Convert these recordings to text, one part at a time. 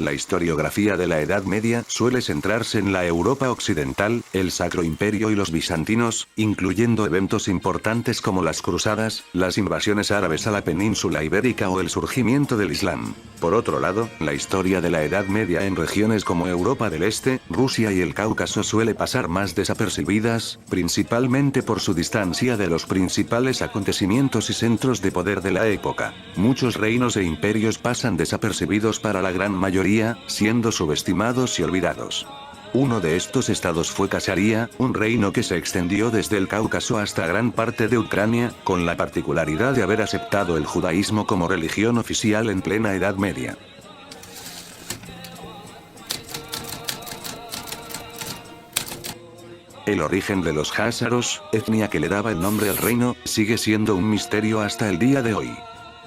La historiografía de la Edad Media suele centrarse en la Europa occidental, el Sacro Imperio y los bizantinos, incluyendo eventos importantes como las cruzadas, las invasiones árabes a la península ibérica o el surgimiento del Islam. Por otro lado, la historia de la Edad Media en regiones como Europa del Este, Rusia y el Cáucaso suele pasar más desapercibidas, principalmente por su distancia de los principales acontecimientos y centros de poder de la época. Muchos reinos e imperios pasan desapercibidos para la gran mayoría, siendo subestimados y olvidados. Uno de estos estados fue Khazaria, un reino que se extendió desde el Cáucaso hasta gran parte de Ucrania, con la particularidad de haber aceptado el judaísmo como religión oficial en plena Edad Media. El origen de los jázaros, etnia que le daba el nombre al reino, sigue siendo un misterio hasta el día de hoy.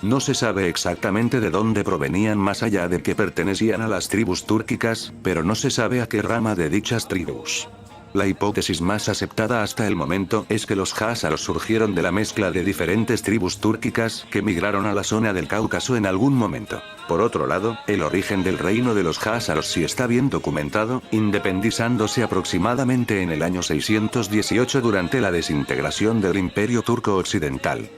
No se sabe exactamente de dónde provenían más allá de que pertenecían a las tribus túrquicas, pero no se sabe a qué rama de dichas tribus. La hipótesis más aceptada hasta el momento es que los jázaros surgieron de la mezcla de diferentes tribus túrquicas que migraron a la zona del Cáucaso en algún momento. Por otro lado, el origen del reino de los jázaros sí está bien documentado, independizándose aproximadamente en el año 618 durante la desintegración del Imperio Turco Occidental.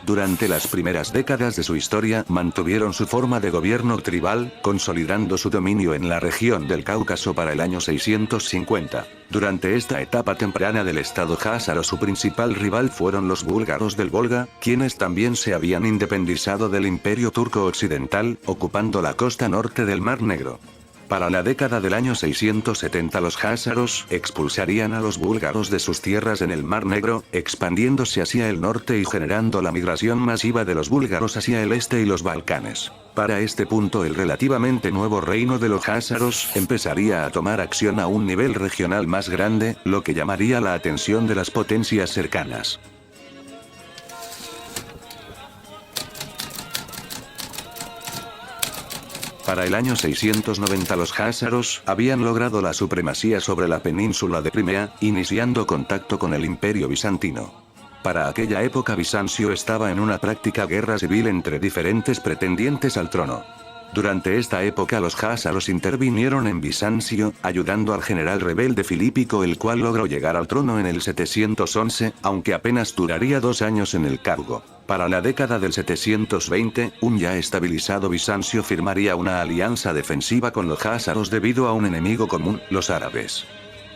Durante las primeras décadas de su historia mantuvieron su forma de gobierno tribal, consolidando su dominio en la región del Cáucaso para el año 650. Durante esta etapa temprana del estado jázaro su principal rival fueron los búlgaros del Volga, quienes también se habían independizado del Imperio Turco Occidental, ocupando la costa norte del Mar Negro. Para la década del año 670 los jázaros expulsarían a los búlgaros de sus tierras en el Mar Negro, expandiéndose hacia el norte y generando la migración masiva de los búlgaros hacia el este y los Balcanes. Para este punto el relativamente nuevo reino de los jázaros empezaría a tomar acción a un nivel regional más grande, lo que llamaría la atención de las potencias cercanas. Para el año 690 los jázaros habían logrado la supremacía sobre la península de Crimea, iniciando contacto con el Imperio Bizantino. Para aquella época Bizancio estaba en una práctica guerra civil entre diferentes pretendientes al trono. Durante esta época los jázaros intervinieron en Bizancio, ayudando al general rebelde Filípico, el cual logró llegar al trono en el 711, aunque apenas duraría 2 años en el cargo. Para la década del 720, un ya estabilizado Bizancio firmaría una alianza defensiva con los jázaros debido a un enemigo común, los árabes.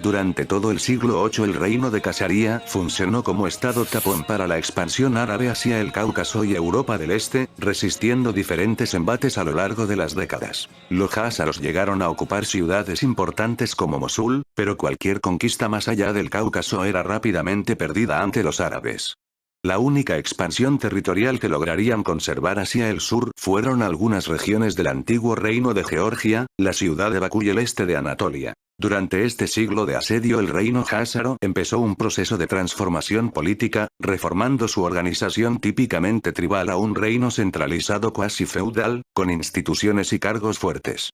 Durante todo el siglo VIII el reino de Khazaria funcionó como estado tapón para la expansión árabe hacia el Cáucaso y Europa del Este, resistiendo diferentes embates a lo largo de las décadas. Los jázaros llegaron a ocupar ciudades importantes como Mosul, pero cualquier conquista más allá del Cáucaso era rápidamente perdida ante los árabes. La única expansión territorial que lograrían conservar hacia el sur fueron algunas regiones del antiguo reino de Georgia, la ciudad de Bakú y el este de Anatolia. Durante este siglo de asedio el reino jázaro empezó un proceso de transformación política, reformando su organización típicamente tribal a un reino centralizado cuasi feudal, con instituciones y cargos fuertes.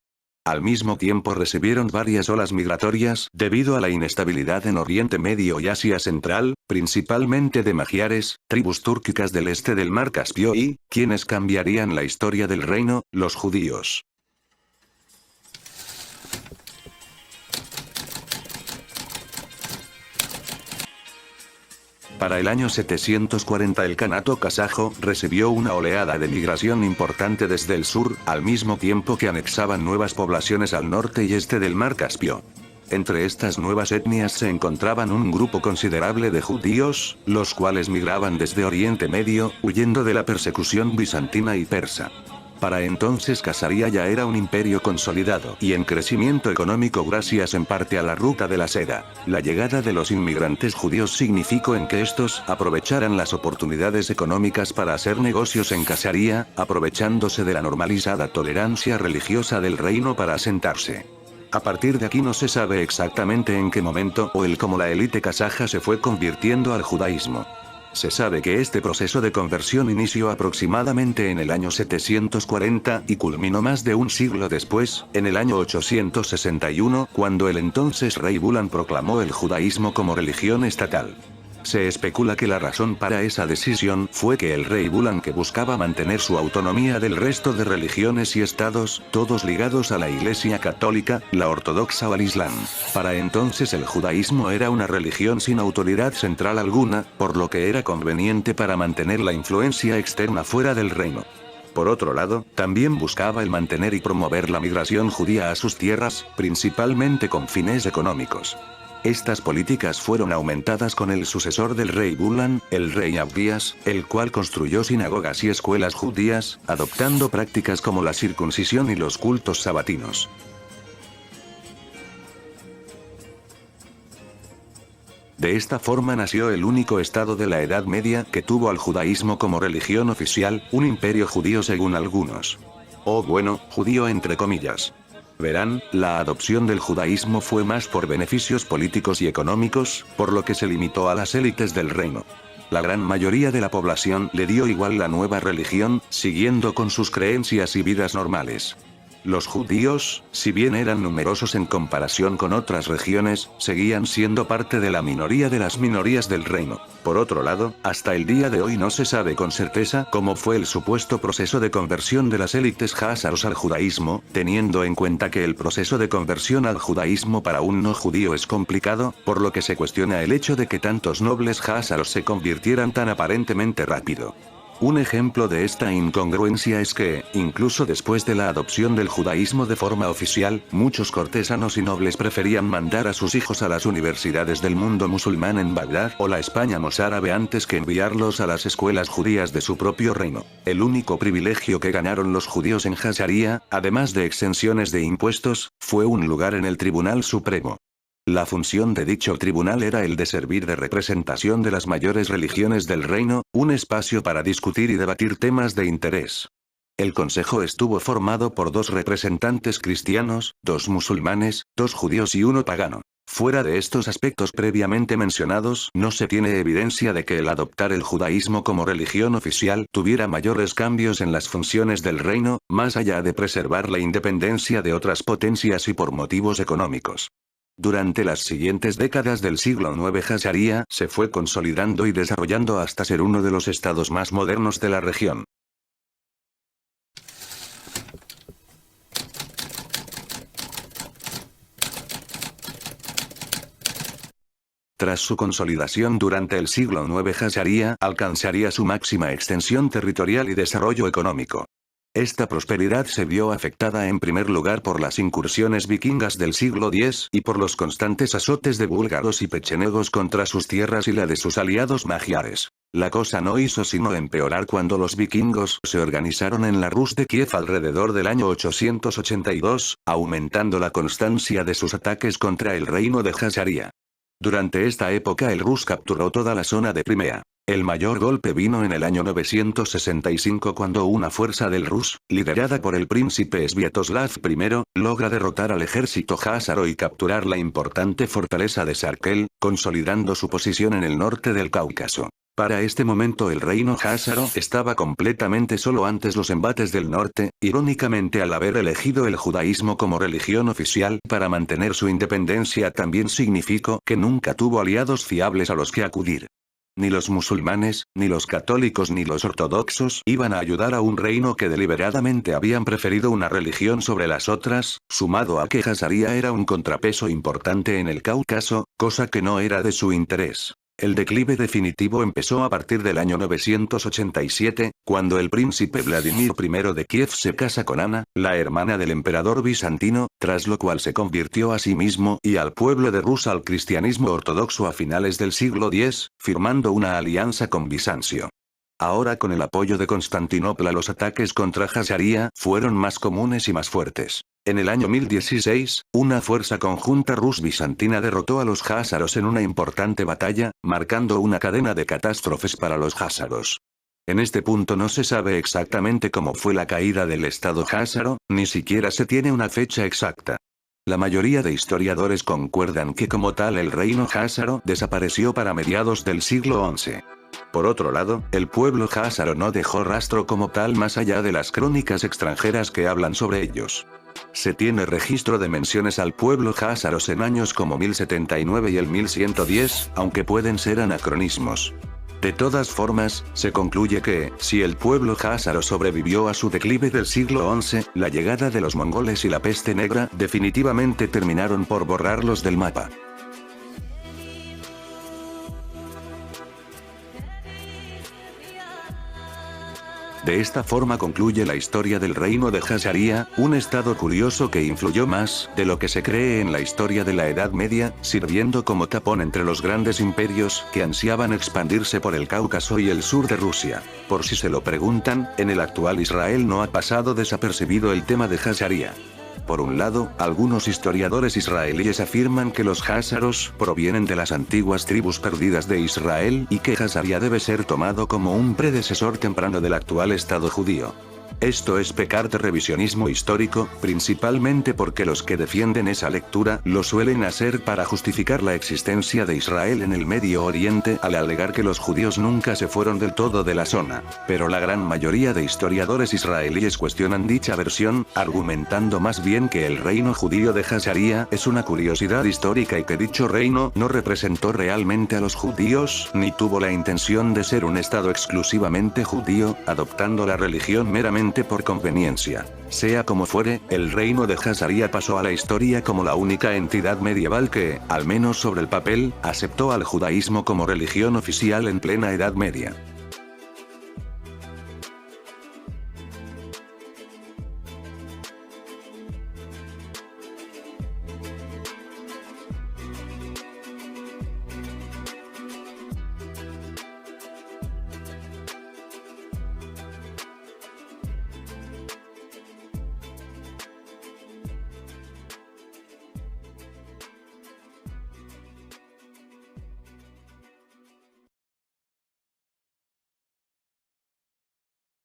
Al mismo tiempo recibieron varias olas migratorias debido a la inestabilidad en Oriente Medio y Asia Central, principalmente de magiares, tribus túrquicas del este del Mar Caspio y, quienes cambiarían la historia del reino, los judíos. Para el año 740 el Kanato kazajo recibió una oleada de migración importante desde el sur, al mismo tiempo que anexaban nuevas poblaciones al norte y este del Mar Caspio. Entre estas nuevas etnias se encontraban un grupo considerable de judíos, los cuales migraban desde Oriente Medio, huyendo de la persecución bizantina y persa. Para entonces Khazaria ya era un imperio consolidado y en crecimiento económico gracias en parte a la ruta de la seda. La llegada de los inmigrantes judíos significó en que estos aprovecharan las oportunidades económicas para hacer negocios en Khazaria, aprovechándose de la normalizada tolerancia religiosa del reino para asentarse. A partir de aquí no se sabe exactamente en qué momento o cómo la élite kazaja se fue convirtiendo al judaísmo. Se sabe que este proceso de conversión inició aproximadamente en el año 740 y culminó más de un siglo después, en el año 861, cuando el entonces rey Bulan proclamó el judaísmo como religión estatal. Se especula que la razón para esa decisión fue que el rey Bulan, que buscaba mantener su autonomía del resto de religiones y estados, todos ligados a la Iglesia católica, la ortodoxa o al Islam. Para entonces el judaísmo era una religión sin autoridad central alguna, por lo que era conveniente para mantener la influencia externa fuera del reino. Por otro lado, también buscaba el mantener y promover la migración judía a sus tierras, principalmente con fines económicos. Estas políticas fueron aumentadas con el sucesor del rey Bulan, el rey Abdías, el cual construyó sinagogas y escuelas judías, adoptando prácticas como la circuncisión y los cultos sabatinos. De esta forma nació el único estado de la Edad Media que tuvo al judaísmo como religión oficial, un imperio judío según algunos. O bueno, judío entre comillas. Verán, la adopción del judaísmo fue más por beneficios políticos y económicos, por lo que se limitó a las élites del reino. La gran mayoría de la población le dio igual la nueva religión, siguiendo con sus creencias y vidas normales. Los judíos, si bien eran numerosos en comparación con otras regiones, seguían siendo parte de la minoría de las minorías del reino. Por otro lado, hasta el día de hoy no se sabe con certeza cómo fue el supuesto proceso de conversión de las élites házaros al judaísmo, teniendo en cuenta que el proceso de conversión al judaísmo para un no judío es complicado, por lo que se cuestiona el hecho de que tantos nobles házaros se convirtieran tan aparentemente rápido. Un ejemplo de esta incongruencia es que, incluso después de la adopción del judaísmo de forma oficial, muchos cortesanos y nobles preferían mandar a sus hijos a las universidades del mundo musulmán en Bagdad o la España mozárabe antes que enviarlos a las escuelas judías de su propio reino. El único privilegio que ganaron los judíos en Hazaría, además de exenciones de impuestos, fue un lugar en el Tribunal Supremo. La función de dicho tribunal era el de servir de representación de las mayores religiones del reino, un espacio para discutir y debatir temas de interés. El consejo estuvo formado por 2 representantes cristianos, 2 musulmanes, 2 judíos y 1 pagano. Fuera de estos aspectos previamente mencionados, no se tiene evidencia de que el adoptar el judaísmo como religión oficial tuviera mayores cambios en las funciones del reino, más allá de preservar la independencia de otras potencias y por motivos económicos. Durante las siguientes décadas del siglo IX Hazaría se fue consolidando y desarrollando hasta ser uno de los estados más modernos de la región. Tras su consolidación durante el siglo IX Hazaría alcanzaría su máxima extensión territorial y desarrollo económico. Esta prosperidad se vio afectada en primer lugar por las incursiones vikingas del siglo X y por los constantes azotes de búlgaros y pechenegos contra sus tierras y la de sus aliados magiares. La cosa no hizo sino empeorar cuando los vikingos se organizaron en la Rus de Kiev alrededor del año 882, aumentando la constancia de sus ataques contra el reino de Hazaría. Durante esta época el Rus capturó toda la zona de Crimea. El mayor golpe vino en el año 965 cuando una fuerza del Rus, liderada por el príncipe Sviatoslav I, logra derrotar al ejército házaro y capturar la importante fortaleza de Sarkel, consolidando su posición en el norte del Cáucaso. Para este momento el reino házaro estaba completamente solo ante los embates del norte, irónicamente al haber elegido el judaísmo como religión oficial para mantener su independencia también significó que nunca tuvo aliados fiables a los que acudir. Ni los musulmanes, ni los católicos ni los ortodoxos iban a ayudar a un reino que deliberadamente habían preferido una religión sobre las otras, sumado a que Hazaría era un contrapeso importante en el Cáucaso, cosa que no era de su interés. El declive definitivo empezó a partir del año 987, cuando el príncipe Vladimir I de Kiev se casa con Ana, la hermana del emperador bizantino, tras lo cual se convirtió a sí mismo y al pueblo de Rus al cristianismo ortodoxo a finales del siglo X, firmando una alianza con Bizancio. Ahora con el apoyo de Constantinopla los ataques contra Hazaría fueron más comunes y más fuertes. En el año 1016, una fuerza conjunta rus-bizantina derrotó a los házaros en una importante batalla, marcando una cadena de catástrofes para los házaros. En este punto no se sabe exactamente cómo fue la caída del estado házaro, ni siquiera se tiene una fecha exacta. La mayoría de historiadores concuerdan que como tal el reino házaro desapareció para mediados del siglo XI. Por otro lado, el pueblo házaro no dejó rastro como tal más allá de las crónicas extranjeras que hablan sobre ellos. Se tiene registro de menciones al pueblo jázaros en años como 1079 y el 1110, aunque pueden ser anacronismos. De todas formas, se concluye que, si el pueblo jázaro sobrevivió a su declive del siglo XI, la llegada de los mongoles y la peste negra definitivamente terminaron por borrarlos del mapa. De esta forma concluye la historia del reino de Jazaría, un estado curioso que influyó más de lo que se cree en la historia de la Edad Media, sirviendo como tapón entre los grandes imperios que ansiaban expandirse por el Cáucaso y el sur de Rusia. Por si se lo preguntan, en el actual Israel no ha pasado desapercibido el tema de Jazaría. Por un lado, algunos historiadores israelíes afirman que los jázaros provienen de las antiguas tribus perdidas de Israel y que Jazaría debe ser tomado como un predecesor temprano del actual Estado judío. Esto es pecar de revisionismo histórico, principalmente porque los que defienden esa lectura lo suelen hacer para justificar la existencia de Israel en el Medio Oriente al alegar que los judíos nunca se fueron del todo de la zona. Pero la gran mayoría de historiadores israelíes cuestionan dicha versión, argumentando más bien que el reino judío de Jazaría es una curiosidad histórica y que dicho reino no representó realmente a los judíos, ni tuvo la intención de ser un estado exclusivamente judío, adoptando la religión meramente por conveniencia. Sea como fuere, el reino de Jazaría pasó a la historia como la única entidad medieval que, al menos sobre el papel, aceptó al judaísmo como religión oficial en plena Edad Media.